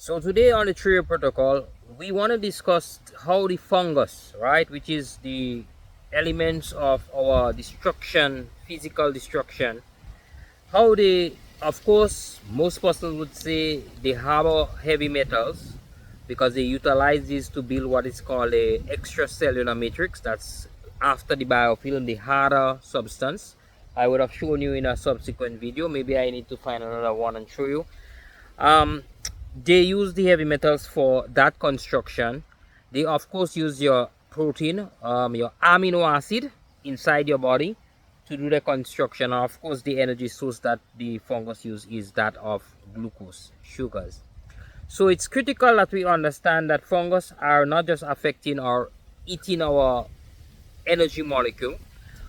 So today on the trio protocol, we want to discuss how the fungus, right, which is the elements of our destruction, physical destruction, how they, of course, most persons would say they harbor heavy metals because they utilize these to build what is called a extracellular matrix. That's after the biofilm, the harder substance. I would have shown you in a subsequent video. Maybe I need to find another one and show you. um they use the heavy metals for that construction. They of course use your protein, your amino acid inside your body to do the construction. And of course the energy source that the fungus use is that of glucose, sugars. So it's critical that we understand that fungus are not just affecting or eating our energy molecule.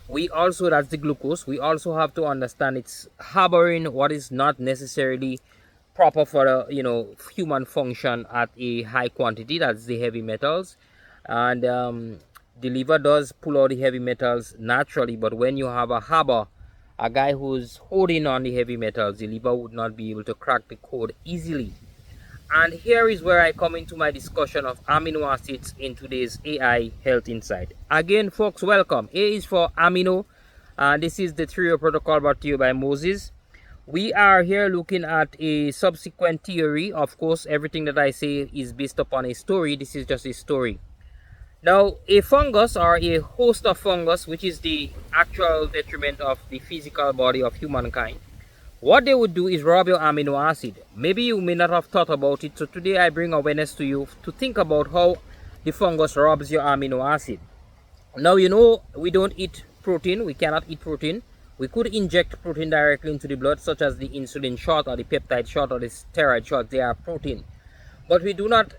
We also, that's the glucose, we also have to understand it's harboring what is not necessarily proper for a human function at a high quantity. That's the heavy metals. And the liver does pull out the heavy metals naturally, but when you have a harbor, a guy who's holding on the heavy metals, the liver would not be able to crack the code easily. And here is where I come into my discussion of amino acids in today's AI Health Insight. Again, folks, welcome. A is for amino, and this is the trio protocol brought to you by Moses. We are here looking at a subsequent theory. Of course, everything that I say is based upon a story. This is just a story. Now, a fungus or a host of fungus, which is the actual detriment of the physical body of humankind, what they would do is rob your amino acid. Maybe you may not have thought about it, so today I bring awareness to you to think about how the fungus robs your amino acid. Now, we don't eat protein. We cannot eat protein. We could inject protein directly into the blood, such as the insulin shot or the peptide shot or the steroid shot. They are protein. But we do not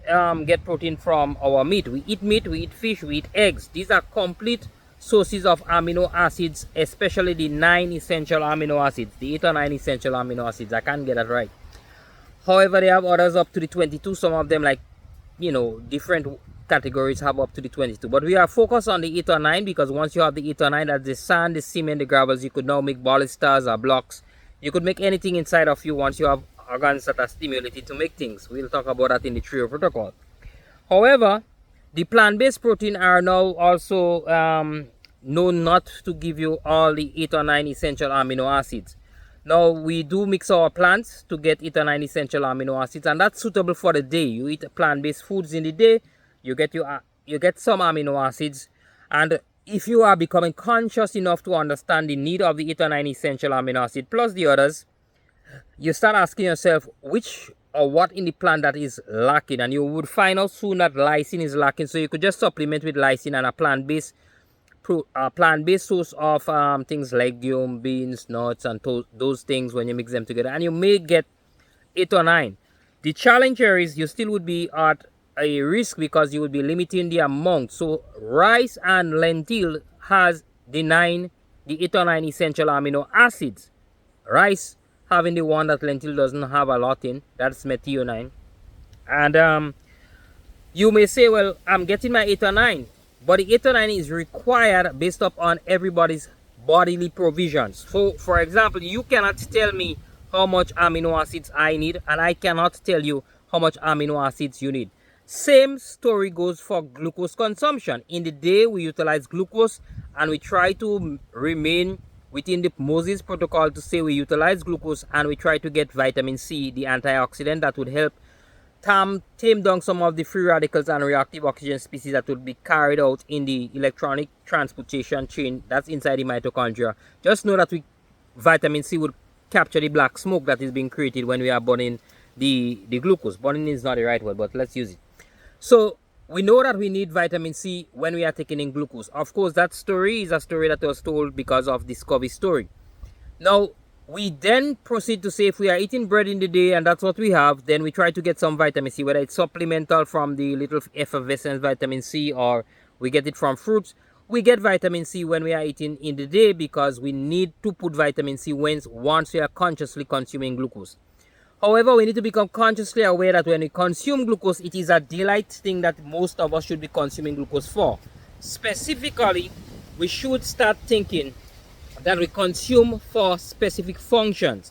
get protein from our meat. We eat meat, we eat fish, we eat eggs. These are complete sources of amino acids, especially the 9 essential amino acids, the 8 or 9 essential amino acids. I can't get that right. However, they have others up to the 22. Some of them, like, different categories have up to the 22. But we are focused on the 8 or 9 because once you have the 8 or 9, that's the sand, the cement, the gravels, you could now make ballistas or blocks. You could make anything inside of you once you have organs that are stimulated to make things. We'll talk about that in the trio protocol. However, the plant-based protein are now also known not to give you all the 8 or 9 essential amino acids. Now, we do mix our plants to get 8 or 9 essential amino acids, and that's suitable for the day. You eat plant-based foods in the day, you get some amino acids. And if you are becoming conscious enough to understand the need of the 8 or 9 essential amino acids plus the others, you start asking yourself which or what in the plant that is lacking, and you would find out soon that lysine is lacking. So you could just supplement with lysine and a plant-based source of things like legume, beans, nuts, and those things. When you mix them together, and you may get 8 or 9. The challenge here is you still would be at a risk because you would be limiting the amount. So rice and lentil has the 8 or 9 essential amino acids. Rice having the one that lentil doesn't have a lot in, that's methionine. And you may say, well, I'm getting my 8 or 9, but the 8 or 9 is required based upon everybody's bodily provisions. So for example, you cannot tell me how much amino acids I need, and I cannot tell you how much amino acids you need. Same story goes for glucose consumption. In the day, we utilize glucose, and we try to remain within the Moses protocol to say we utilize glucose, and we try to get vitamin C, the antioxidant that would help tame down some of the free radicals and reactive oxygen species that would be carried out in the electronic transportation chain that's inside the mitochondria. Just know that vitamin C would capture the black smoke that is being created when we are burning the glucose. Burning is not the right word, but let's use it. So we know that we need vitamin C when we are taking in glucose. Of course, that story is a story that was told because of Discovery story. Now, we then proceed to say if we are eating bread in the day and that's what we have, then we try to get some vitamin C, whether it's supplemental from the little effervescent vitamin C or we get it from fruits. We get vitamin C when we are eating in the day because we need to put vitamin C once we are consciously consuming glucose. However, we need to become consciously aware that when we consume glucose, it is a daylight thing that most of us should be consuming glucose for. Specifically, we should start thinking that we consume for specific functions.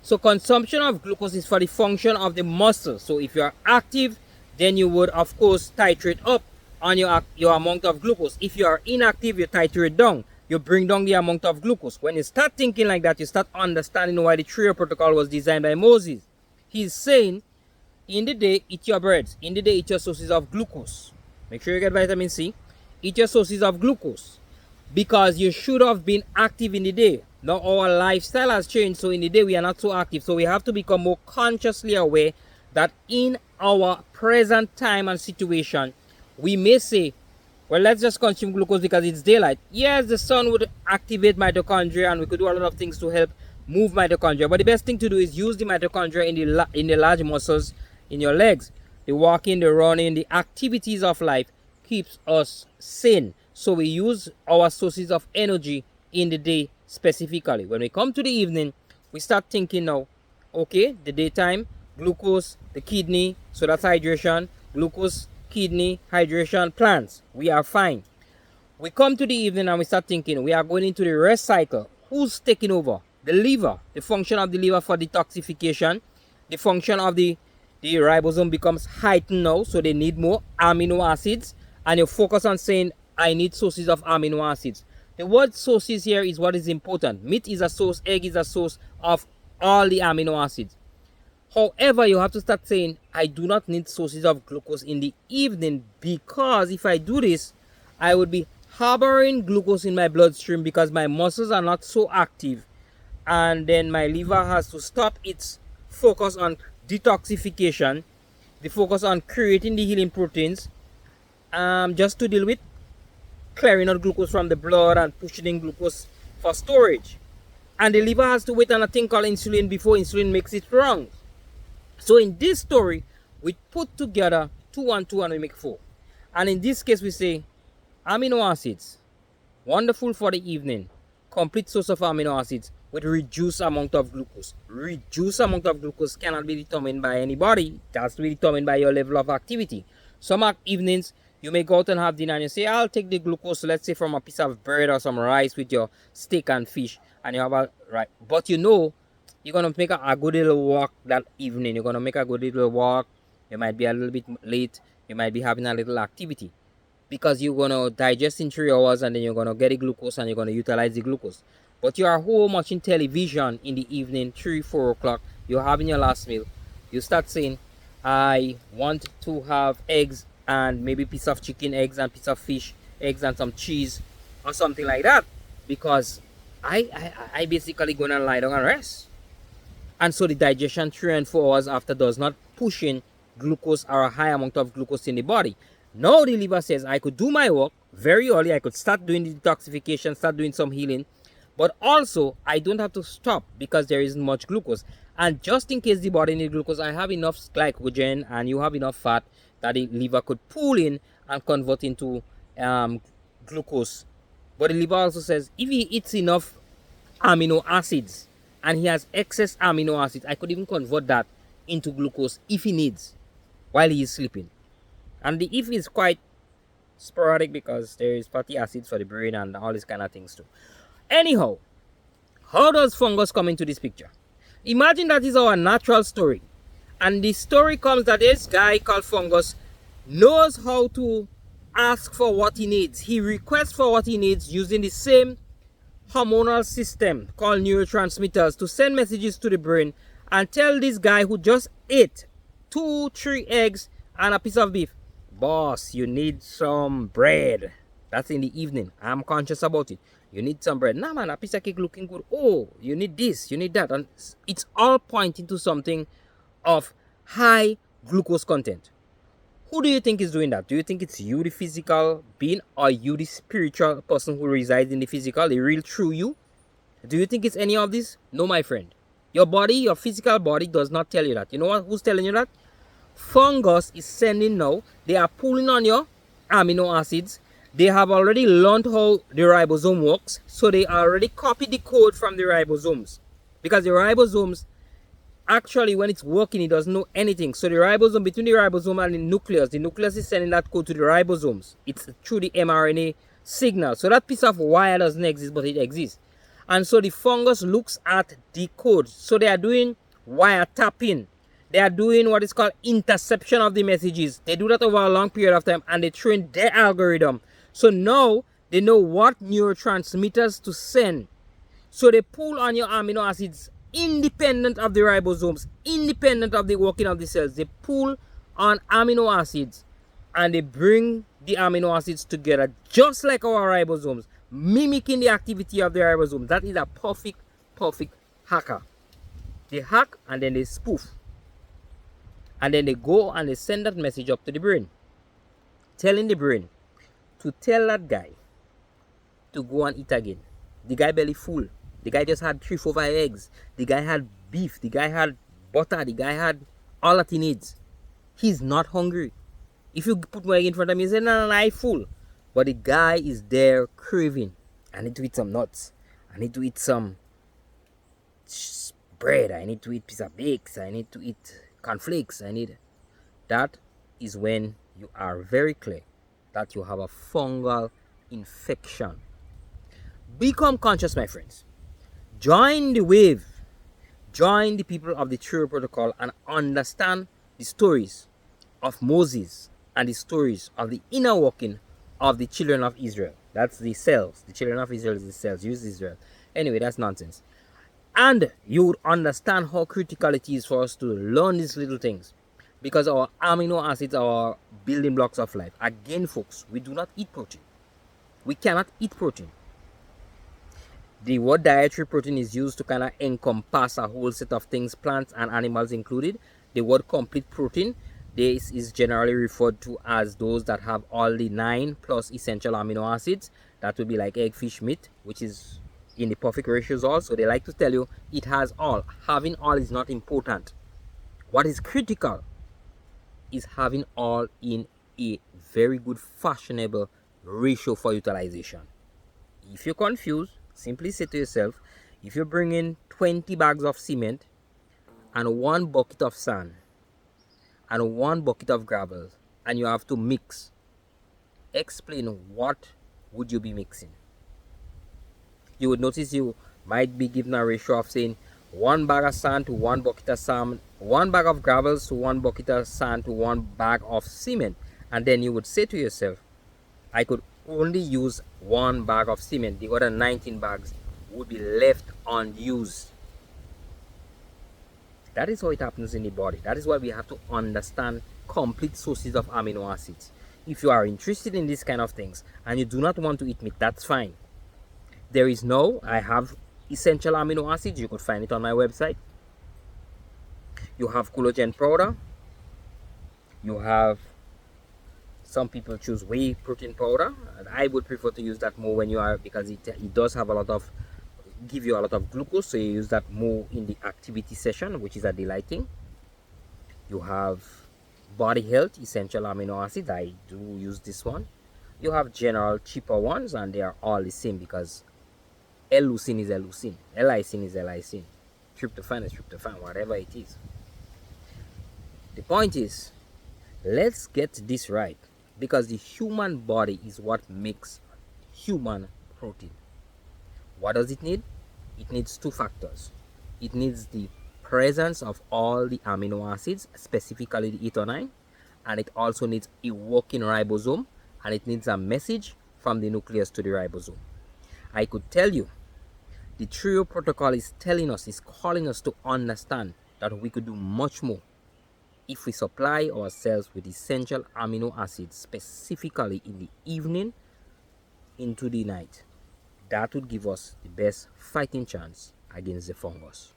So consumption of glucose is for the function of the muscle. So if you are active, then you would of course titrate up on your amount of glucose. If you are inactive, you titrate down. You bring down the amount of glucose. When you start thinking like that, you start understanding why the trio protocol was designed by Moses. He's saying, in the day, eat your breads. In the day, eat your sources of glucose. Make sure you get vitamin C. Eat your sources of glucose. Because you should have been active in the day. Now our lifestyle has changed, so in the day we are not so active. So we have to become more consciously aware that in our present time and situation, we may say, well, let's just consume glucose because it's daylight. Yes, the sun would activate mitochondria and we could do a lot of things to help move mitochondria. But the best thing to do is use the mitochondria in the large muscles in your legs. The walking, the running, the activities of life keeps us sane. So we use our sources of energy in the day specifically. When we come to the evening, we start thinking now, okay, the daytime, glucose, the kidney, so that's hydration, glucose, kidney, hydration, plants. We are fine. We come to the evening and we start thinking, we are going into the rest cycle. Who's taking over? The liver. The function of the liver for detoxification. The function of the ribosome becomes heightened now, so they need more amino acids. And you focus on saying, I need sources of amino acids. The word sources here is what is important. Meat is a source, egg is a source of all the amino acids. However, you have to start saying, I do not need sources of glucose in the evening, because if I do this, I would be harboring glucose in my bloodstream because my muscles are not so active. And then my liver has to stop its focus on detoxification, the focus on creating the healing proteins, just to deal with clearing out glucose from the blood and pushing in glucose for storage. And the liver has to wait on a thing called insulin before insulin makes it wrong. So in this story, we put together 2 and 2 and we make 4. And in this case, we say amino acids, wonderful for the evening, complete source of amino acids with reduced amount of glucose. Reduced amount of glucose cannot be determined by anybody. It has to be determined by your level of activity. Some evenings, you may go out and have dinner and you say, I'll take the glucose, let's say from a piece of bread or some rice with your steak and fish. And you have a, right. But you know, you're going to make a good little walk that evening. You're going to make a good little walk. You might be a little bit late. You might be having a little activity. Because you're going to digest in 3 hours and then you're going to get the glucose and you're going to utilize the glucose. But you are home watching television in the evening, 3, 4 o'clock. You're having your last meal. You start saying, I want to have eggs and maybe piece of chicken, eggs and piece of fish, eggs and some cheese or something like that, because I basically gonna lie down and rest. And so the digestion 3 and 4 hours after does not push in glucose or a high amount of glucose in the body. Now the liver says, I could do my work very early, I could start doing the detoxification, start doing some healing, but also I don't have to stop because there isn't much glucose. And just in case the body needs glucose, I have enough glycogen and you have enough fat that the liver could pull in and convert into glucose. But the liver also says, if he eats enough amino acids and he has excess amino acids, I could even convert that into glucose if he needs while he is sleeping. And the if is quite sporadic because there is fatty acids for the brain and all these kind of things too. Anyhow, how does fungus come into this picture? Imagine that is our natural story. And the story comes that this guy called Fungus knows how to ask for what he needs. He requests for what he needs using the same hormonal system called neurotransmitters to send messages to the brain and tell this guy who just ate 2, 3 eggs and a piece of beef, boss, you need some bread. That's in the evening. I'm conscious about it. You need some bread. Nah, man, a piece of cake looking good. Oh, you need this, you need that. And it's all pointing to something of high glucose content. Who do you think is doing that? Do you think it's you, the physical being, or you, the spiritual person who resides in the physical, the real true you? Do you think it's any of this? No, my friend. Your body, your physical body does not tell you that. You know what? Who's telling you that? Fungus is sending now. They are pulling on your amino acids. They have already learned how the ribosome works. So they already copied the code from the ribosomes. Because the ribosomes, actually, when it's working, it doesn't know anything. So the ribosome, between the ribosome and the nucleus is sending that code to the ribosomes. It's through the mRNA signal. So that piece of wire doesn't exist, but it exists. And so the fungus looks at the code. So they are doing wiretapping. They are doing what is called interception of the messages. They do that over a long period of time, and they train their algorithm. So now they know what neurotransmitters to send. So they pull on your amino acids independent of the ribosomes, independent of the working of the cells. They pull on amino acids and they bring the amino acids together just like our ribosomes, mimicking the activity of the ribosomes. That is a perfect hacker. They hack and then they spoof. And then they go and they send that message up to the brain, telling the brain to tell that guy to go and eat again. The guy belly full. The guy just had 3, 4, 5 eggs. The guy had beef. The guy had butter. The guy had all that he needs. He's not hungry. If you put more egg in front of him, he say, no, I'm full. But the guy is there craving. I need to eat some nuts. I need to eat some bread. I need to eat piece of bakes. I need to eat cornflakes. That is when you are very clear that you have a fungal infection. Become conscious, my friends. Join the wave. Join the people of the True Protocol and understand the stories of Moses and the stories of the inner working of the children of Israel. That's the cells. The children of Israel is the cells. Use Israel. Anyway, that's nonsense. And you would understand how critical it is for us to learn these little things. Because our amino acids are our building blocks of life. Again, folks, we do not eat protein. We cannot eat protein. The word dietary protein is used to kind of encompass a whole set of things, plants and animals included. The word complete protein, this is generally referred to as those that have all the 9 plus essential amino acids. That would be like egg, fish, meat, which is in the perfect ratios also. They like to tell you it has all. Having all is not important. What is critical is having all in a very good fashionable ratio for utilization. If you're confused, simply say to yourself, if you bring in 20 bags of cement and 1 bucket of sand and 1 bucket of gravel and you have to mix, explain what would you be mixing. You would notice you might be given a ratio of saying 1 bag of sand to 1 bucket of sand, 1 bag of gravels to 1 bucket of sand to 1 bag of cement. And then you would say to yourself, I could only use 1 bag of cement. The other 19 bags would be left unused. That is how it happens in the body. That is why we have to understand complete sources of amino acids. If you are interested in these kind of things and you do not want to eat meat, that's fine. I have essential amino acids. You could find it on my website. You have collagen powder. You have, some people choose whey protein powder, and I would prefer to use that more when you are, because it does have give you a lot of glucose, so you use that more in the activity session, which is a delighting. You have body health essential amino acids. I do use this one. You have general cheaper ones, and they are all the same because L-leucine is L-leucine, L-lysine is L-lysine, tryptophan is tryptophan, whatever it is. The point is, let's get this right, because the human body is what makes human protein. What does it need? It needs 2 factors. It needs the presence of all the amino acids, specifically the 8 or 9, and it also needs a working ribosome, and it needs a message from the nucleus to the ribosome. I could tell you, the Trio protocol is telling us, is calling us to understand that we could do much more if we supply ourselves with essential amino acids, specifically in the evening into the night. That would give us the best fighting chance against the fungus.